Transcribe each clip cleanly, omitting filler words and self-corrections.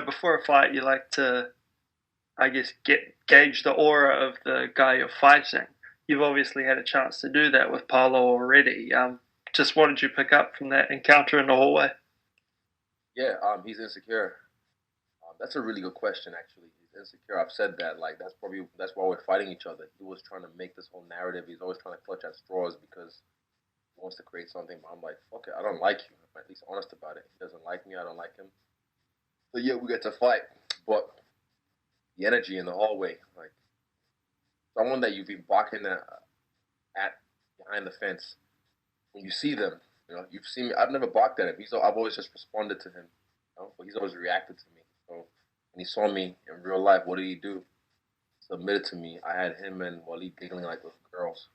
before a fight, you like to, I guess, gauge the aura of the guy you're fighting. You've obviously had a chance to do that with Paulo already. Just what did you pick up from that encounter in the hallway? Yeah, he's insecure. That's a really good question, actually. He's insecure. I've said that. Like, that's why we're fighting each other. He was trying to make this whole narrative. He's always trying to clutch at straws because he wants to create something. But I'm like, fuck it. I don't like you. I'm at least honest about it. He doesn't like me. I don't like him. So yeah, we get to fight. But the energy in the hallway, like someone that you've been barking at behind the fence, when you see them, you've seen me. I've never barked at him. I've always just responded to him, but he's always reacted to me. So when he saw me in real life, what did he do? Submitted to me. I had him and Waleed giggling like little girls.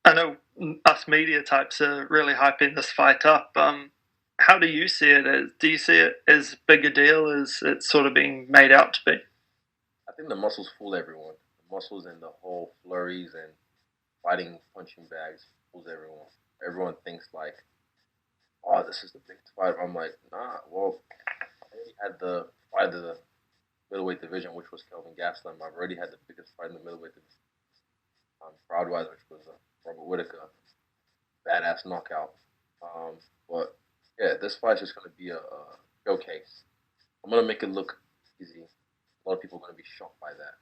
I know us media types are really hyping this fight up. How do you see it? Do you see it as big a deal as it's sort of being made out to be? I think the muscles fool everyone. The muscles and the whole flurries and fighting punching bags fools everyone. Everyone thinks like, oh, this is the biggest fight. I'm like, nah. Well, I already had the fight of the middleweight division, which was Kelvin Gastelum. I've already had the biggest fight in the middleweight division, crowd-wise, which was Robert Whitaker, badass knockout. Um, but yeah, this fight's just gonna be a showcase. I'm gonna make it look easy. A lot of people are gonna be shocked by that.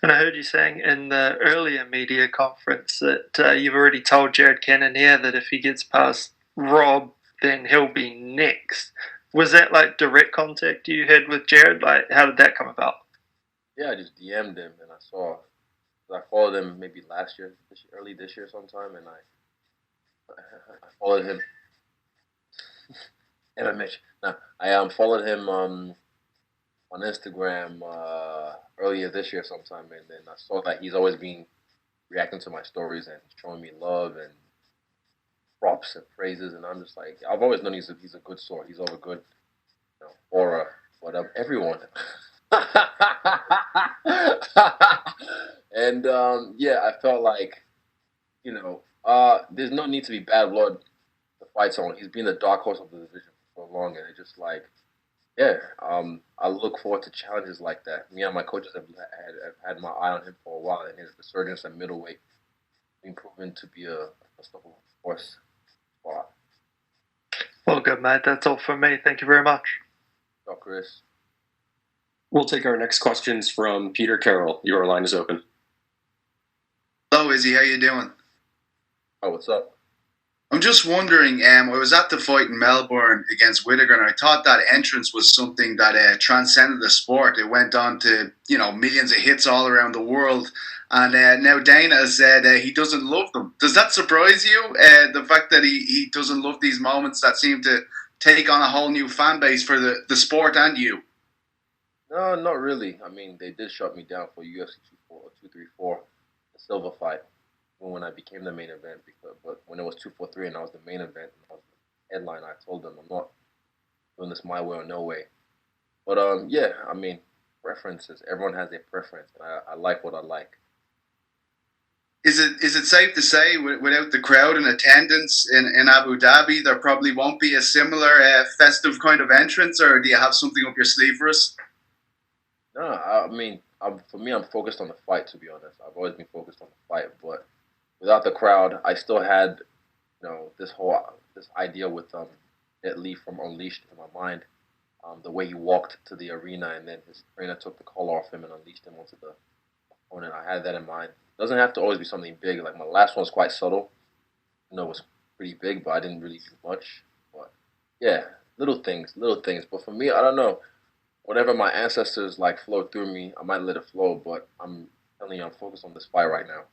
And I heard you saying in the earlier media conference that you've already told Jared Cannonier that if he gets past Rob, then he'll be next. Was that like direct contact you had with Jared? Like, how did that come about? Yeah, I just DM'd him and I followed him maybe last year, early this year sometime, and I followed him. And I mentioned, nah, I followed him on Instagram earlier this year sometime, and then I saw that he's always been reacting to my stories and showing me love and props and praises, and I'm just like, I've always known he's a good sort. He's all a good aura, but everyone. And yeah, I felt like there's no need to be bad blood to fight someone. He's been the dark horse of the division for so long, and it's just like, yeah, I look forward to challenges like that. Me and my coaches have had my eye on him for a while, and his resurgence at middleweight being proven to be a unstoppable force. Wow. Well, good, mate. That's all from me. Thank you very much. So, Chris. We'll take our next questions from Peter Carroll. Your line is open. Hello, Izzy. How you doing? Oh, what's up? I'm just wondering, I was at the fight in Melbourne against Whitaker, and I thought that entrance was something that transcended the sport. It went on to, millions of hits all around the world. And now Dana has said he doesn't love them. Does that surprise you, the fact that he doesn't love these moments that seem to take on a whole new fan base for the sport and you? No, not really. I mean, they did shut me down for UFC 234, the silver fight, when I became the main event. But when it was 243 and I was the main event, and I was the headline, I told them I'm not doing this my way or no way. But yeah, I mean, preferences. Everyone has their preference, and I like what I like. Is it safe to say, without the crowd in attendance in Abu Dhabi, there probably won't be a similar festive kind of entrance, or do you have something up your sleeve for us? No, I mean, for me, I'm focused on the fight. To be honest, I've always been focused on the fight. But without the crowd, I still had, this idea with Jet Li from Unleashed in my mind. The way he walked to the arena and then his trainer took the collar off him and unleashed him onto the opponent. I had that in mind. It doesn't have to always be something big. Like my last one was quite subtle. It was pretty big, but I didn't really do much. But yeah, little things, little things. But for me, I don't know. Whatever my ancestors like flowed through me, I might let it flow. But I'm telling you, I'm focused on this fight right now.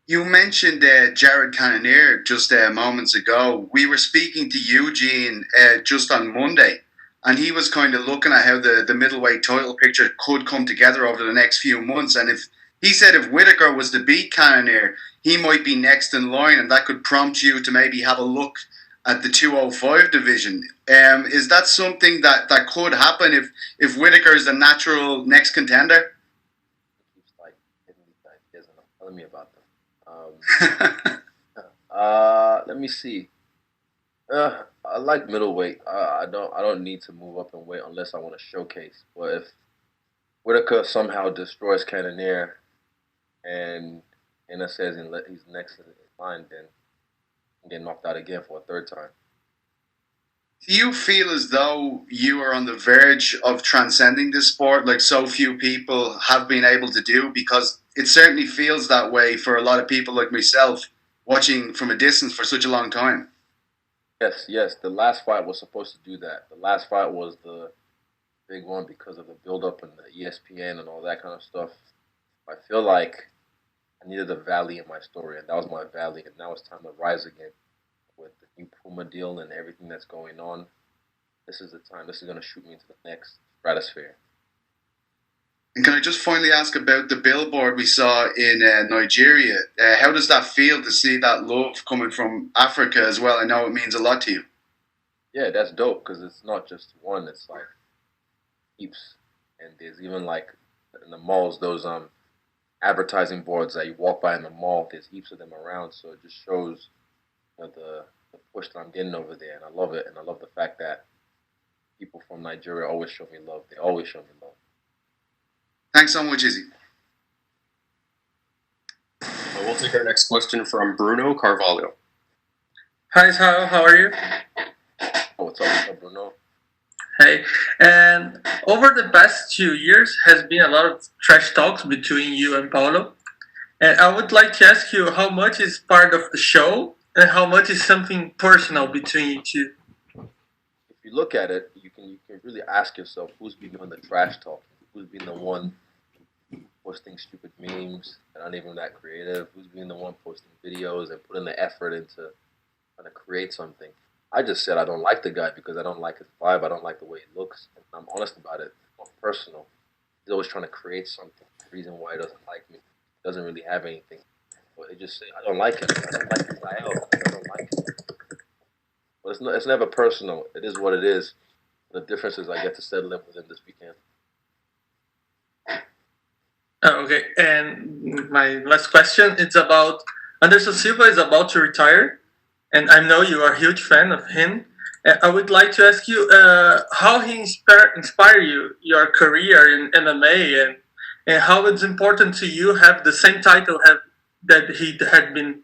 You mentioned Jared Cannonier just moments ago. We were speaking to Eugene just on Monday, and he was kind of looking at how the middleweight title picture could come together over the next few months. And he said if Whitaker was to beat Cannonier, he might be next in line, and that could prompt you to maybe have a look at the 205 division. Is that something that could happen if Whitaker is the natural next contender? He keeps like hitting these ideas and telling me about them. Let me see. I like middleweight. I don't need to move up in weight unless I want to showcase. But if Whitaker somehow destroys Cannonier and Anna says he's next in line, then I'm getting knocked out again for a third time. Do you feel as though you are on the verge of transcending this sport like so few people have been able to do? Because it certainly feels that way for a lot of people like myself watching from a distance for such a long time. Yes. The last fight was supposed to do that. The last fight was the big one because of the build up and the ESPN and all that kind of stuff. I feel like I needed a valley in my story, and that was my valley. And now it's time to rise again with the new Puma deal and everything that's going on. This is the time. This is going to shoot me into the next stratosphere. And can I just finally ask about the billboard we saw in Nigeria? How does that feel to see that love coming from Africa as well? I know it means a lot to you. Yeah, that's dope because it's not just one. It's like heaps, and there's even like in the malls those advertising boards that you walk by in the mall. There's heaps of them around, so it just shows the push that I'm getting over there, and I love it. And I love the fact that people from Nigeria always show me love. They always show me love. Thanks so much, Izzy. We'll take our next question from Bruno Carvalho. Hi, how are you? Oh, what's up, Bruno? Hey, and over the past 2 years has been a lot of trash talks between you and Paulo. And I would like to ask you how much is part of the show and how much is something personal between you two. If you look at it, you can really ask yourself who's been doing the trash talking, who's been the one posting stupid memes that aren't even that creative, who's been the one posting videos and putting the effort into trying to create something. I just said I don't like the guy because I don't like his vibe. I don't like the way he looks. And I'm honest about it. It's not personal. He's always trying to create something. The reason why he doesn't like me. He doesn't really have anything. But they just say, I don't like him. I don't like his style. I don't like him. But it's never personal. It is what it is. The difference is I get to settle in with him this weekend. Okay, and my last question is about Anderson Silva is about to retire, and I know you are a huge fan of him. And I would like to ask you how he inspire you, your career in MMA, and how it's important to you have the same title that he had been.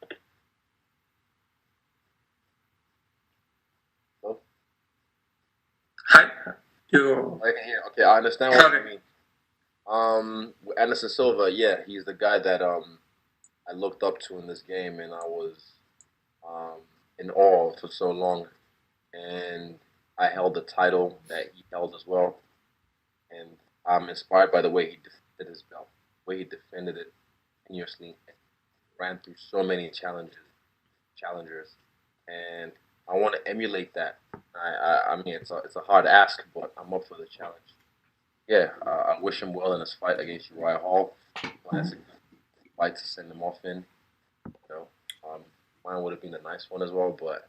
Oh. Hi, you. Okay, I understand what you mean. Anderson Silva, yeah, he's the guy that I looked up to in this game, and I was in awe for so long. And I held the title that he held as well, and I'm inspired by the way he defended his belt, the way he defended it continuously, ran through so many challengers, and I want to emulate that. I mean, it's a hard ask, but I'm up for the challenge. Yeah, I wish him well in his fight against Uriah Hall. Classic fight to send him off in. You know, mine would have been a nice one as well, but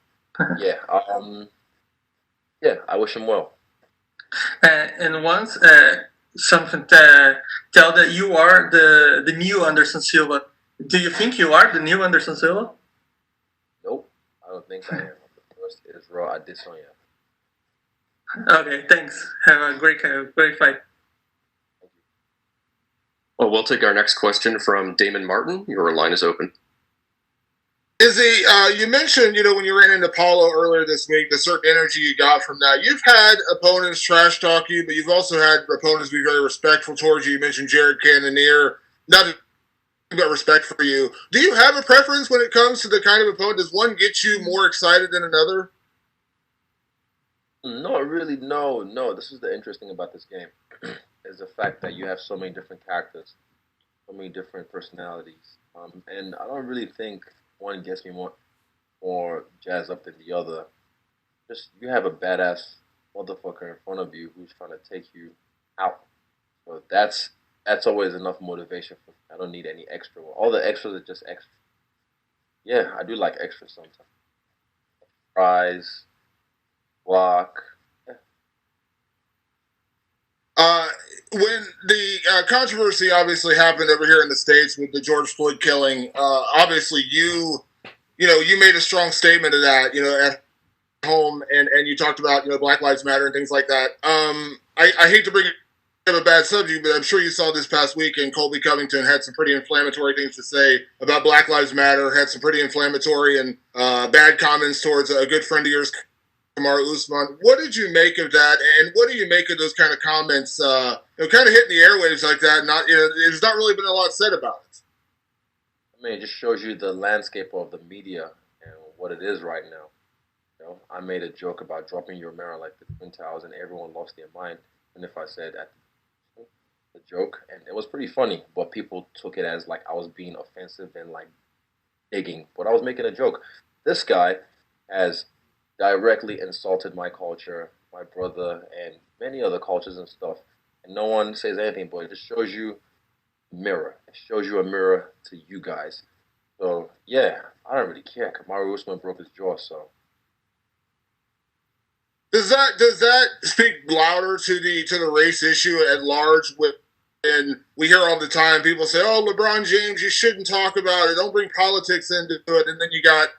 yeah, I wish him well. And once something to tell that you are the new Anderson Silva. Do you think you are the new Anderson Silva? Nope, I don't think I am. The first is Raw Adesanya. Okay, thanks. Have a great fight. Well, we'll take our next question from Damon Martin. Your line is open. Izzy, you mentioned, when you ran into Paulo earlier this week, the certain energy you got from that. You've had opponents trash talk you, but you've also had opponents be very respectful towards you. You mentioned Jared Cannonier. Nothing but respect for you. Do you have a preference when it comes to the kind of opponent? Does one get you more excited than another? Not really, no. This is the interesting about this game, is the fact that you have so many different characters, so many different personalities, and I don't really think one gets me more jazzed up than the other. Just you have a badass motherfucker in front of you who's trying to take you out. So that's always enough motivation for me. I don't need any extra. All the extras are just extra. Yeah, I do like extras sometimes. Prize. Block. When the controversy obviously happened over here in the States with the George Floyd killing, obviously you made a strong statement of that, home and you talked about Black Lives Matter and things like that. I hate to bring up a bad subject, but I'm sure you saw this past week, and Colby Covington had some pretty inflammatory things to say about Black Lives Matter. Had some pretty inflammatory and bad comments towards a good friend of yours, Kamaru Usman. What did you make of that, and what do you make of those kind of comments? Kind of hitting the airwaves like that. There's not really been a lot said about it. I mean, it just shows you the landscape of the media and what it is right now. I made a joke about dropping your mirror like the Twin Towers, and everyone lost their mind. And if I said the joke, and it was pretty funny, but people took it as like I was being offensive and like digging, but I was making a joke. This guy has directly insulted my culture, my brother, and many other cultures and stuff, and no one says anything, but it just shows you a mirror. It shows you a mirror to you guys. So yeah, I don't really care. Kamaru Usman broke his jaw, so. Does that speak louder to the race issue at large? And we hear all the time people say, "Oh, LeBron James, you shouldn't talk about it. Don't bring politics into it." And then you got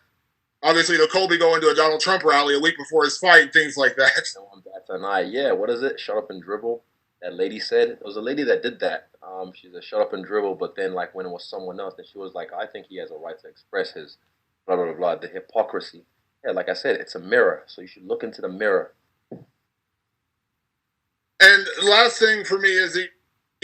obviously Colby going to a Donald Trump rally a week before his fight, things like that. No one bats an eye. Yeah, what is it? Shut up and dribble. That lady said it was a lady that did that. She said shut up and dribble, but then like when it was someone else, then she was like, "I think he has a right to express his blah blah blah." The hypocrisy. Yeah, like I said, it's a mirror, so you should look into the mirror. And last thing for me is that,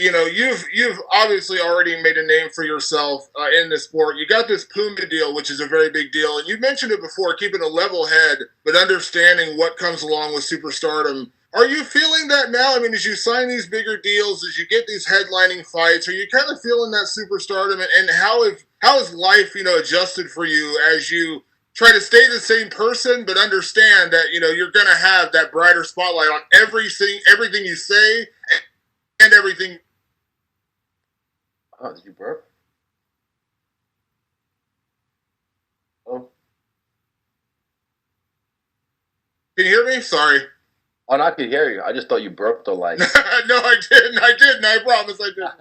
you've obviously already made a name for yourself in this sport. You got this Puma deal, which is a very big deal. And you mentioned it before, keeping a level head, but understanding what comes along with superstardom. Are you feeling that now? I mean, as you sign these bigger deals, as you get these headlining fights, are you kind of feeling that superstardom? And how has life, adjusted for you as you try to stay the same person, but understand that, you're going to have that brighter spotlight on everything you say and everything. Oh, did you burp? Oh. Can you hear me? Sorry. Oh, no, I could hear you. I just thought you burped or like. No, I didn't. I promise I didn't.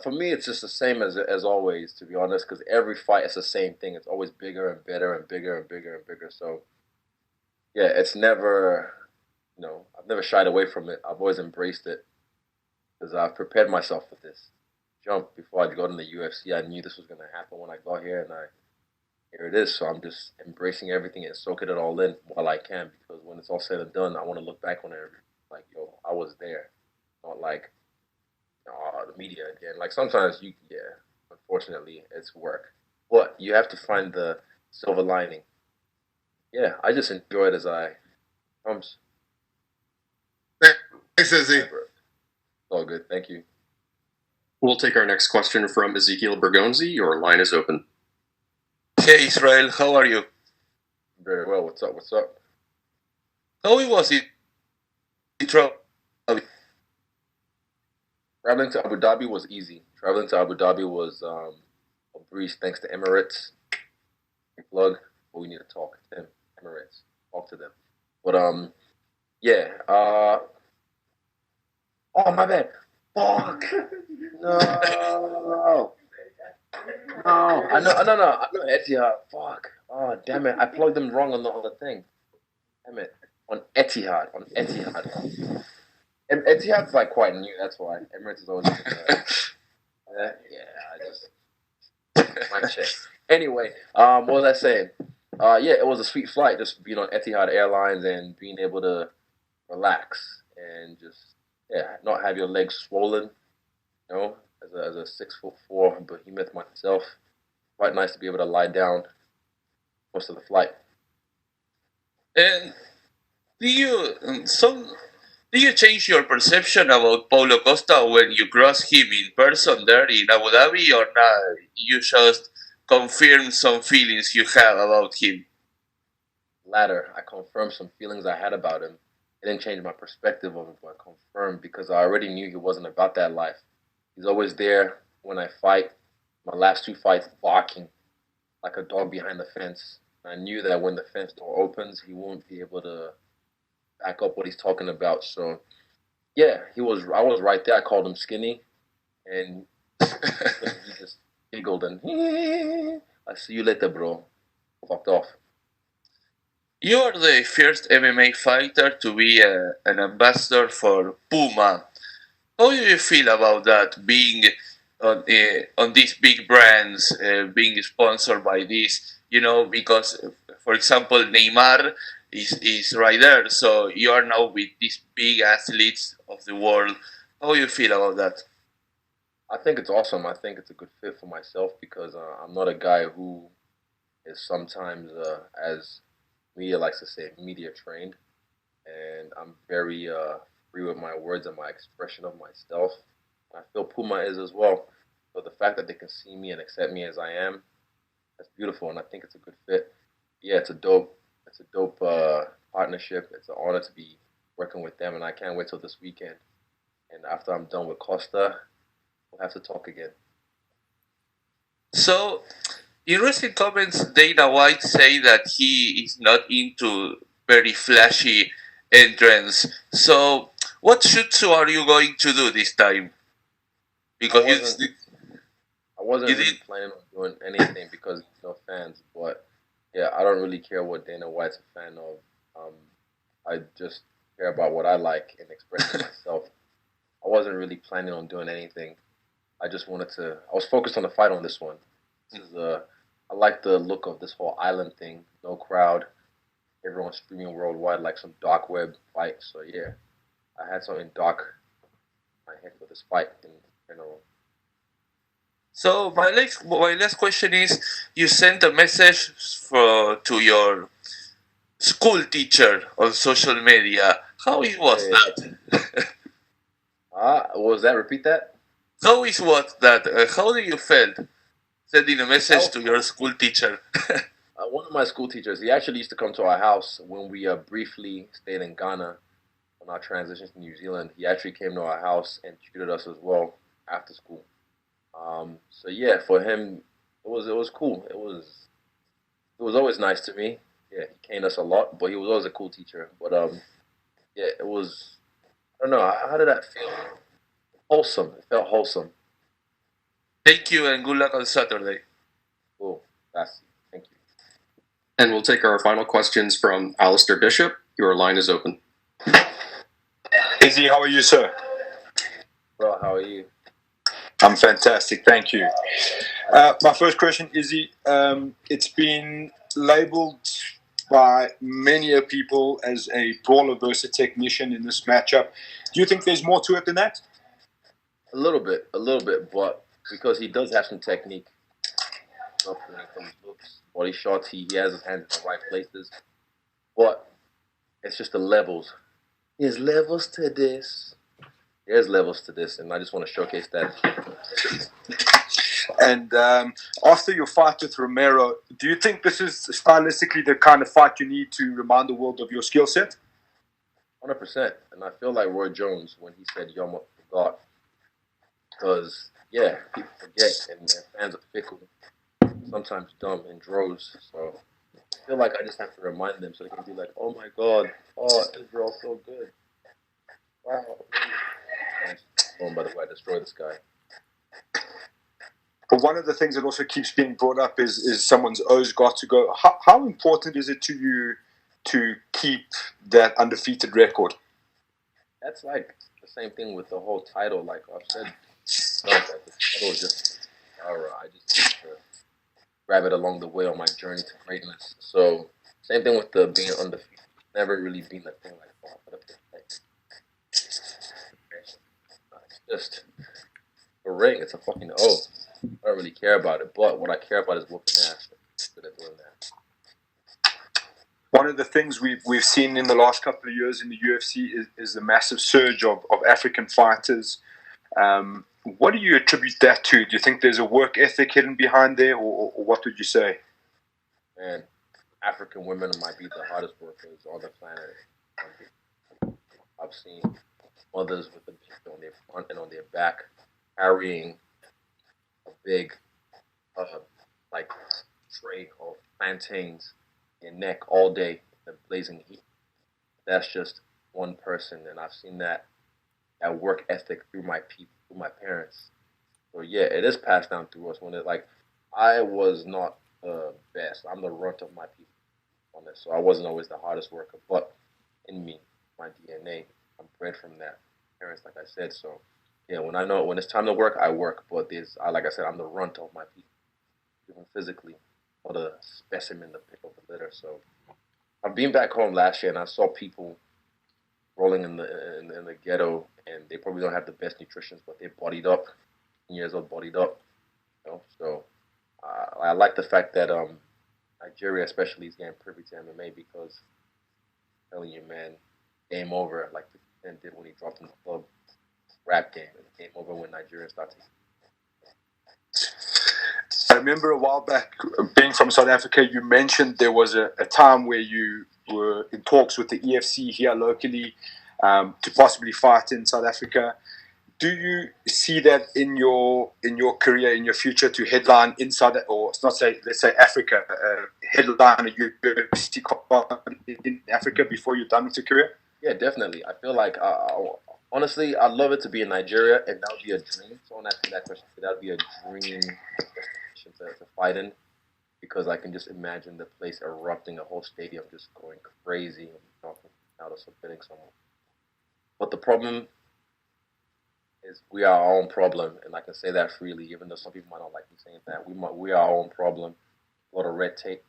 For me, it's just the same as always, to be honest, because every fight is the same thing. It's always bigger and better and bigger and bigger and bigger. So, yeah, it's never, I've never shied away from it. I've always embraced it because I've prepared myself for this jump before I got in the UFC. I knew this was going to happen when I got here, and here it is. So I'm just embracing everything and soaking it all in while I can, because when it's all said and done, I want to look back on it like, yo, I was there, not like. The media again. Like sometimes unfortunately it's work. But you have to find the silver lining. Yeah, I just enjoy it as I comes. Thanks, Izzy. All good, thank you. We'll take our next question from Ezekiel Bergonzi. Your line is open. Hey Israel, how are you? Very well. What's up? How was it? Traveling to Abu Dhabi was easy. Traveling to Abu Dhabi was a breeze thanks to Emirates. Plug, but we need to talk to them. Emirates, talk to them. But oh my bad. Fuck. No. I know Etihad. Fuck. Oh damn it! I plugged them wrong on the thing. Damn it. On Etihad. And Etihad's like quite new, that's why. Emirates is always I just my shit. Anyway, what was I saying? It was a sweet flight, just being on Etihad Airlines and being able to relax and just not have your legs swollen. As a 6'4" behemoth myself, quite nice to be able to lie down most of the flight. And do you change your perception about Paulo Costa when you cross him in person there in Abu Dhabi, or not? You just confirm some feelings you have about him? Latter, I confirmed some feelings I had about him. It didn't change my perspective of him, but I confirmed because I already knew he wasn't about that life. He's always there when I fight. My last 2 fights, barking like a dog behind the fence. I knew that when the fence door opens, he won't be able to back up what he's talking about. So, I was right there. I called him skinny, and he just giggled and I see you later, bro. Fucked off. You are the first MMA fighter to be an ambassador for Puma. How do you feel about that? Being on these big brands, being sponsored by this, because for example, Neymar is right there. So you are now with these big athletes of the world. How do you feel about that? I think it's awesome. I think it's a good fit for myself because I'm not a guy who is sometimes, as media likes to say, media trained, and I'm very free with my words and my expression of myself. I feel Puma is as well. So the fact that they can see me and accept me as I am, that's beautiful, and I think it's a good fit. Yeah, it's a dope partnership. It's an honor to be working with them, and I can't wait till this weekend. And after I'm done with Costa, we'll have to talk again. So, in recent comments, Dana White say that he is not into very flashy entrance. So, what shoots are you going to do this time? I Because wasn't I wasn't you really did. planning on doing anything because no fans, but yeah, I don't really care what Dana White's a fan of. I just care about what I like and expressing myself. I wasn't really planning on doing anything. I just wanted to. I was focused on the fight on this one. This is I like the look of this whole island thing. No crowd, everyone streaming worldwide like some dark web fight. So yeah, I had something dark in my head for this fight in general. So my last question is: you sent a message to your school teacher on social media. How it Yeah, was yeah, yeah. that? What was that? Repeat that. How is what that? How do you felt sending a That message was to your cool. school teacher? One of my school teachers, he actually used to come to our house when we briefly stayed in Ghana on our transition to New Zealand. He actually came to our house and tutored us as well after school. So yeah, for him, it was cool. It was always nice to me. Yeah, he caned us a lot, but he was always a cool teacher. But yeah, it was. I don't know. How did that feel? Wholesome. It felt wholesome. Thank you and good luck on Saturday. Cool. That's. Thank you. And we'll take our final questions from Alistair Bishop. Your line is open. Izzy, how are you, sir? Bro, how are you? I'm fantastic, thank you. My first question, Izzy, it's been labeled by many people as a brawler versus technician in this matchup. Do you think there's more to it than that? A little bit, but because he does have some technique, from his looks, body shots, he has his hands in the right places. But it's just the levels. There's levels to this. There's levels to this, and I just want to showcase that. And after your fight with Romero, do you think this is stylistically the kind of fight you need to remind the world of your skill set? 100%. And I feel like Roy Jones when he said Yoma forgot. Because, yeah, people forget, and fans are fickle, sometimes dumb in droves. So I feel like I just have to remind them so they can be like, oh my God, oh, Israel's so good. Wow. Nice. Oh, by the way, I destroyed this guy. But one of the things that also keeps being brought up is someone's O's got to go. How important is it to you to keep that undefeated record? That's like the same thing with the whole title. Like I've said, that the title is just aura. I just need to grab it along the way on my journey to greatness. So same thing with the being undefeated. Never really been that thing like, oh, I gotta like, it's just a ring. It's a fucking O. I don't really care about it, but what I care about is whooping ass. Good at doing that. One of the things we've seen in the last couple of years in the UFC is the massive surge of African fighters. What do you attribute that to? Do you think there's a work ethic hidden behind there, or what would you say? Man, African women might be the hardest workers on the planet. I've seen mothers with the baby on their front and on their back carrying a big, like, tray of plantains in their neck all day in the blazing heat. That's just one person, and I've seen that work ethic through my people, through my parents. So yeah, it is passed down through us. When it like, I was not the best. I'm the runt of my people. on this. So I wasn't always the hardest worker, but in me, my DNA, I'm bred from that. Parents, like I said, so yeah, when it's time to work, I work. But like I said, I'm the runt of my people, even physically, or the specimen, the pick of the litter. So I've been back home last year, and I saw people rolling in the ghetto, and they probably don't have the best nutrition, but they're bodied up, years old, bodied up. You know, so I like the fact that Nigeria, especially, is getting privy to MMA because I'm telling you, man, game over like 50 Cent did when he dropped in the club rap game, and game over when Nigeria started. I remember a while back, being from South Africa, you mentioned there was a time where you were in talks with the EFC here locally to possibly fight in South Africa. Do you see that in your career, in your future, to headline inside, or let's say Africa, headline a UFC in Africa before you're done with your career? Yeah, definitely. I feel like honestly, I'd love it to be in Nigeria, and that would be a dream. Someone asked me that question. That would be a dream destination to fight in, because I can just imagine the place erupting, a whole stadium just going crazy, and knocking out or submitting someone. But the problem is we are our own problem, and I can say that freely, even though some people might not like me saying that. We are our own problem. A lot of red tape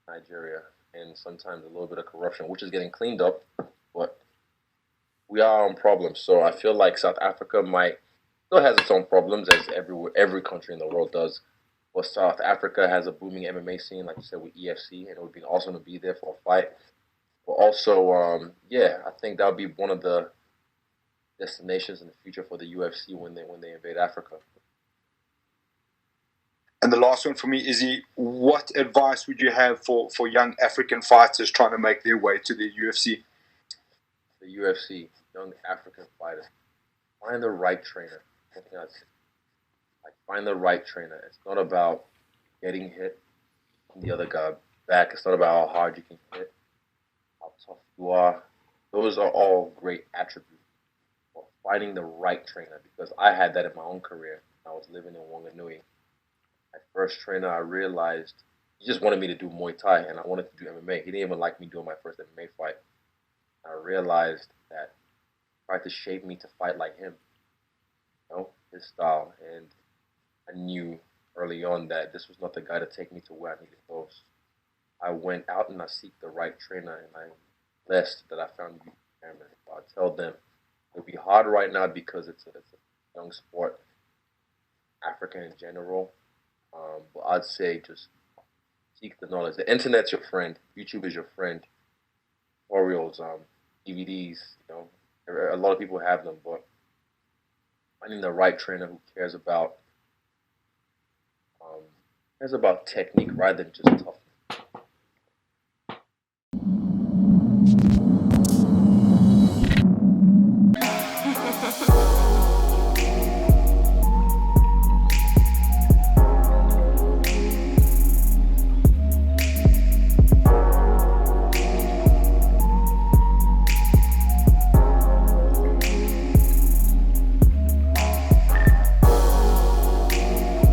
in Nigeria, and sometimes a little bit of corruption, which is getting cleaned up, but we are our own problem. So I feel like South Africa still has its own problems, as every country in the world does. But South Africa has a booming MMA scene, like you said, with EFC, and it would be awesome to be there for a fight. But also, I think that would be one of the destinations in the future for the UFC when they invade Africa. And the last one for me, Izzy, what advice would you have for young African fighters trying to make their way to the UFC? The UFC, young African fighters, find the right trainer. Find the right trainer. It's not about getting hit from the other guy back. It's not about how hard you can hit, how tough you are. Those are all great attributes. But finding the right trainer, because I had that in my own career. I was living in Wanganui. My first trainer, I realized he just wanted me to do Muay Thai, and I wanted to do MMA. He didn't even like me doing my first MMA fight. I realized that he tried to shape me to fight like him, his style. And I knew early on that this was not the guy to take me to where I needed to go. I went out and I seek the right trainer, and I'm blessed that I found you. I tell them it'll be hard right now because it's a young sport, Africa in general. But I'd say just seek the knowledge. The internet's your friend. YouTube is your friend. Tutorials, DVDs. A lot of people have them, but finding the right trainer who cares about technique rather than just toughness.